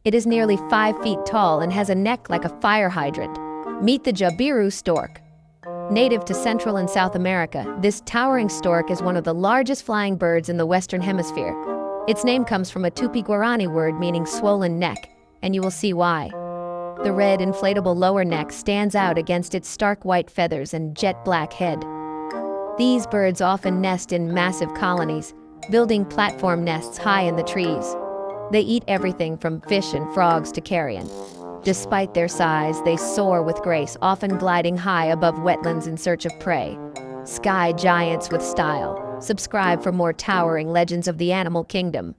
It is nearly 5 feet tall and has a neck like a fire hydrant. Meet the Jabiru stork. Native to Central and South America, this towering stork is one of the largest flying birds in the Western Hemisphere. Its name comes from a Tupi-Guarani word meaning swollen neck, and you will see why. The red, inflatable lower neck stands out against its stark white feathers and jet black head. These birds often nest in massive colonies, building platform nests high in the trees. They eat everything from fish and frogs to carrion. Despite their size, they soar with grace, often gliding high above wetlands in search of prey. Sky giants with style. Subscribe for more towering legends of the animal kingdom.